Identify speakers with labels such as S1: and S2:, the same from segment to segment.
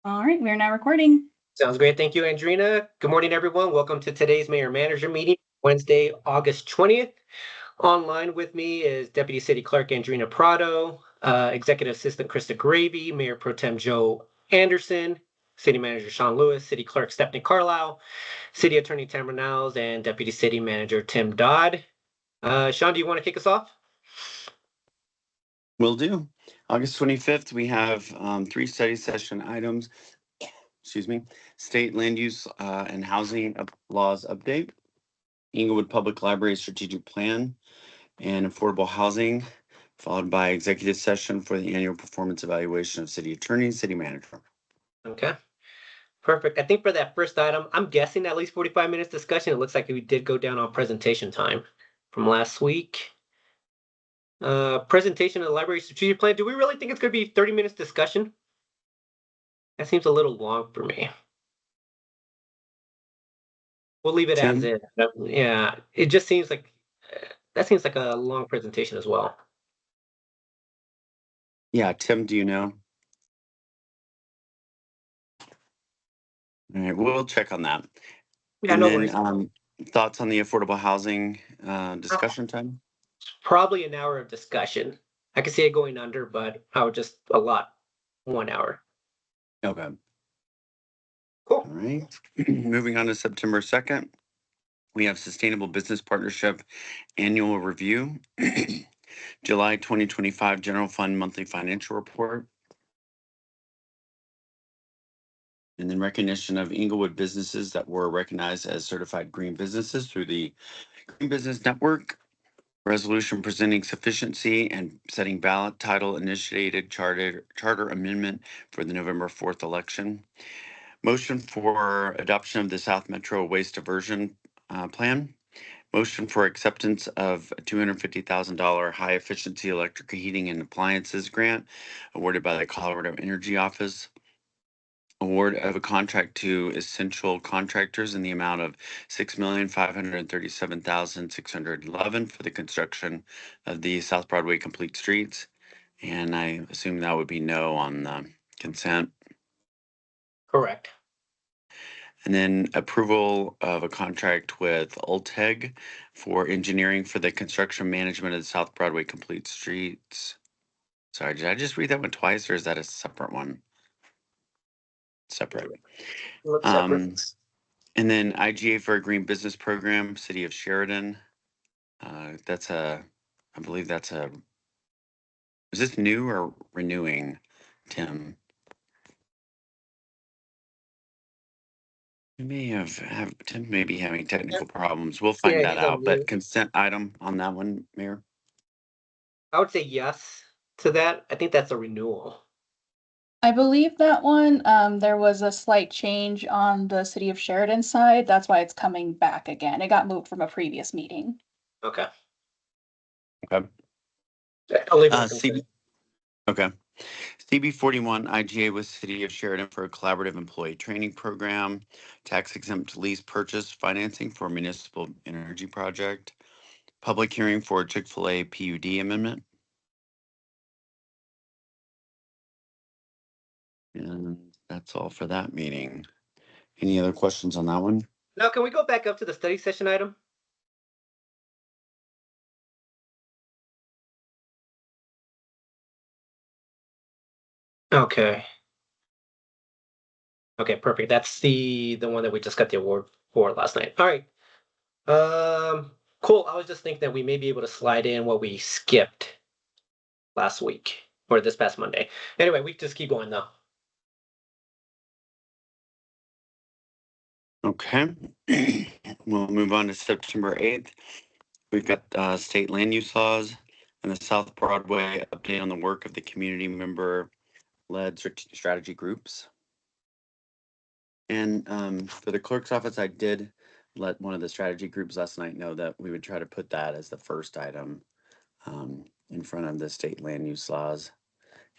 S1: All right, we're now recording.
S2: Sounds great. Thank you, Andrina. Good morning, everyone. Welcome to today's Mayor Manager meeting, Wednesday, August 20th. Online with me is Deputy City Clerk Andrina Prado, Executive Assistant Krista Gravy, Mayor Pro Tem Joe Anderson, City Manager Sean Lewis, City Clerk Stephanie Carlisle, City Attorney Tamara Niles, and Deputy City Manager Tim Dodd. Sean, do you want to kick us off?
S3: Will do. August 25th, we have 3 study session items. Excuse me. State land use and housing laws update, Inglewood Public Library strategic plan, and affordable housing, followed by executive session for the annual performance evaluation of city attorney and city manager.
S2: Okay. Perfect. I think for that first item, I'm guessing at least 45 minutes discussion. It looks like we did go down on presentation time from last week. Presentation of the library strategic plan. Do we really think it's going to be 30 minutes discussion? That seems a little long for me. We'll leave it as
S3: Tim?
S2: is. Yeah, it just seems like that seems like a long presentation as well.
S3: Yeah, Tim, do you know? All right, we'll check on that.
S2: Yeah,
S3: And
S2: no
S3: then
S2: worries.
S3: thoughts on the affordable housing discussion time?
S2: Probably an hour of discussion. I could see it going under, but I would just a lot 1 hour.
S3: Okay.
S2: Cool.
S3: All right. Moving on to September 2nd, we have Sustainable Business Partnership Annual Review, July 2025 General Fund Monthly Financial Report, and then recognition of Inglewood businesses that were recognized as certified green businesses through the Green Business Network, resolution presenting sufficiency and setting ballot title initiated charter amendment for the November 4th election. Motion for adoption of the South Metro Waste Diversion Plan. Motion for acceptance of a $250,000 high efficiency electric heating and appliances grant awarded by the Colorado Energy Office. Award of a contract to Essential Contractors in the amount of $6,537,611 for the construction of the South Broadway Complete Streets. And I assume that would be no on the consent.
S2: Correct.
S3: And then approval of a contract with Ulteg for engineering for the construction management of the South Broadway Complete Streets. Sorry, did I just read that one twice or is that a separate one? Separate.
S2: Looks separate.
S3: And then IGA for a Green Business Program, City of Sheridan. I believe that's is this new or renewing, Tim? We may Tim may be having technical problems. We'll find
S2: Yeah,
S3: that
S2: he's on
S3: out. But
S2: mute.
S3: consent item on that one, Mayor?
S2: I would say yes to that. I think that's a renewal.
S1: I believe that one, there was a slight change on the City of Sheridan side. That's why it's coming back again. It got moved from a previous meeting.
S2: Okay.
S3: Okay.
S2: I'll leave it.
S3: Okay. CB 41 IGA with City of Sheridan for a collaborative employee training program, tax exempt lease purchase financing for municipal energy project, public hearing for Chick-fil-A PUD amendment. And that's all for that meeting. Any other questions on that one?
S2: Now, can we go back up to the study session item? Okay. Okay, perfect. That's the one that we just got the award for last night. All right. Cool. I was just thinking that we may be able to slide in what we skipped last week or this past Monday. Anyway, we just keep going though.
S3: Okay. We'll move on to September 8th. We've got state land use laws and the South Broadway update on the work of the community member-led strategy groups. And for the clerk's office, I did let one of the strategy groups last night know that we would try to put that as the first item in front of the state land use laws,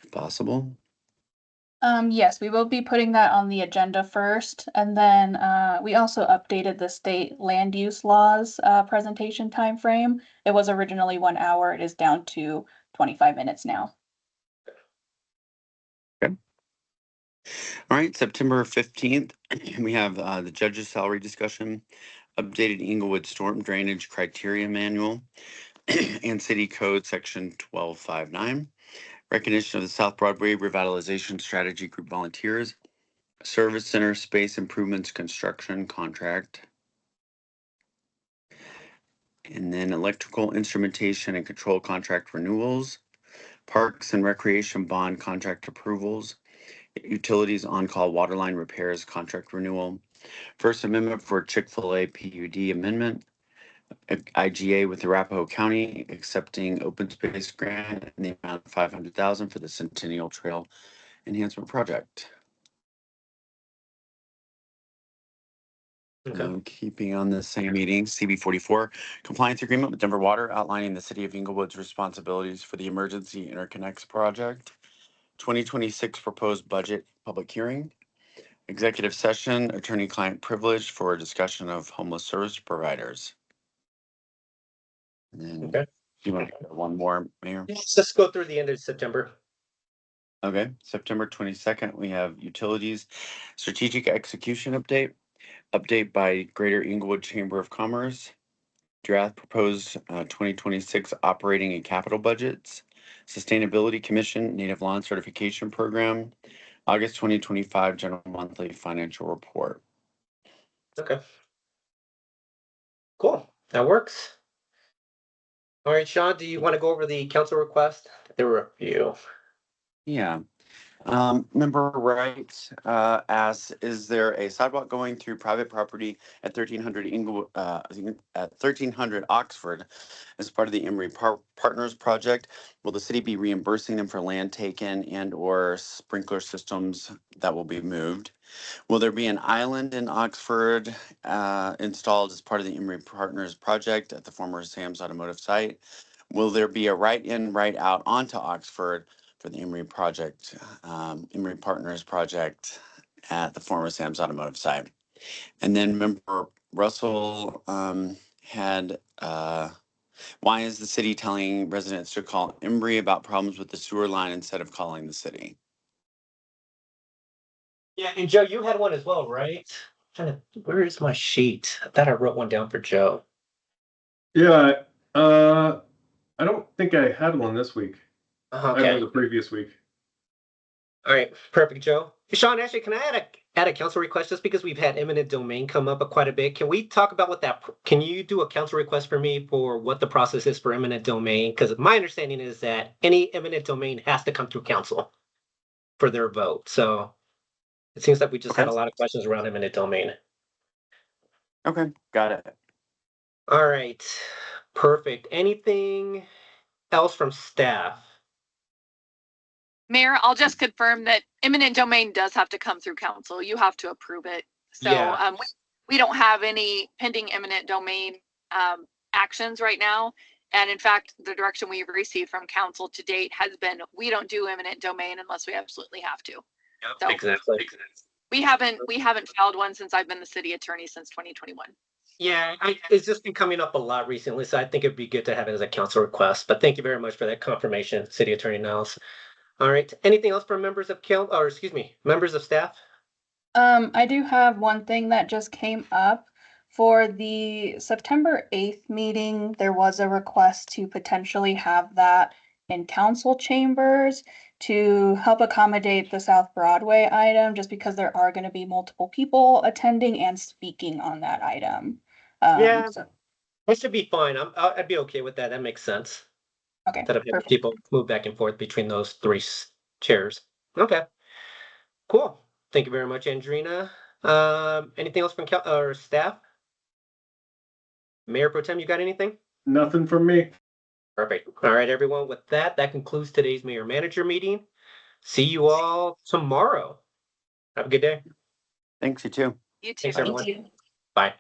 S3: if possible.
S1: Yes, we will be putting that on the agenda first, and then we also updated the state land use laws presentation time frame. It was originally 1 hour. It is down to 25 minutes now.
S3: Okay. All right, September 15th, we have the judge's salary discussion, updated Inglewood storm drainage criteria manual, and city code section 1259, recognition of the South Broadway revitalization strategy group volunteers, service center space improvements construction contract, and then electrical instrumentation and control contract renewals, parks and recreation bond contract approvals, utilities on-call waterline repairs contract renewal, First Amendment for Chick-fil-A PUD amendment, IGA with Arapahoe County accepting open space grant in the amount of $500,000 for the Centennial Trail Enhancement Project.
S2: Okay.
S3: Keeping on the same meeting, CB 44, compliance agreement with Denver Water outlining the city of Inglewood's responsibilities for the emergency interconnects project. 2026 proposed budget public hearing. Executive session, attorney-client privilege for a discussion of homeless service providers. And then,
S2: Okay.
S3: you want to go one more, Mayor?
S2: Let's just go through the end of September.
S3: Okay, September 22nd, we have utilities strategic execution update by Greater Inglewood Chamber of Commerce, draft proposed 2026 operating and capital budgets, Sustainability Commission Native Lawn Certification Program, August 2025 General Monthly Financial Report.
S2: Okay. Cool. That works. All right, Sean, do you want to go over the council request? There were a few.
S3: Yeah. Member Wright asks, is there a sidewalk going through private property at 1300 Inglewood, at 1300 Oxford as part of the Emory Partners project? Will the city be reimbursing them for land taken and or sprinkler systems that will be moved? Will there be an island in Oxford installed as part of the Emory Partners project at the former Sam's Automotive site? Will there be a right-in, right-out onto Oxford for the Emory project, Emory Partners project at the former Sam's Automotive site? And then member Russell had, why is the city telling residents to call Emory about problems with the sewer line instead of calling the city?
S2: Yeah, and Joe, you had one as well, right? Where is my sheet? I thought I wrote one down for Joe.
S4: Yeah, I don't think I had one this week. I had
S2: Okay.
S4: one the previous week.
S2: All right. Perfect, Joe. Sean, actually, can I add a council request just because we've had eminent domain come up quite a bit? Can we talk about what that? Can you do a council request for me for what the process is for eminent domain? Because my understanding is that any eminent domain has to come through council for their vote. So it seems like we just had a lot of questions around eminent domain.
S3: Okay, got it.
S2: All right. Perfect. Anything else from staff?
S5: Mayor, I'll just confirm that eminent domain does have to come through council. You have to approve it. So
S2: Yeah.
S5: we don't have any pending eminent domain actions right now. And in fact, the direction we've received from council to date has been, we don't do eminent domain unless we absolutely have to.
S2: Yep,
S5: So
S2: exactly.
S5: we haven't filed one since I've been the city attorney since 2021.
S2: Yeah, it's just been coming up a lot recently, so I think it'd be good to have it as a council request. But thank you very much for that confirmation, City Attorney Niles. All right, anything else from members of members of staff?
S1: I do have one thing that just came up. For the September 8th meeting, there was a request to potentially have that in council chambers to help accommodate the South Broadway item, just because there are going to be multiple people attending and speaking on that item.
S2: Yeah.
S1: So-
S2: That should be fine. I'd be okay with that. That makes sense.
S1: okay,
S2: Instead of having
S1: perfect.
S2: people move back and forth between those three chairs. Okay, cool. Thank you very much, Andrina. Anything else from or staff? Mayor Pro Tem, you got anything?
S4: Nothing from me.
S2: Perfect. All right, everyone. With that, that concludes today's mayor manager meeting. See you all tomorrow. Have a good day.
S3: Thanks, you too.
S5: You too.
S2: Thanks, everyone. Bye.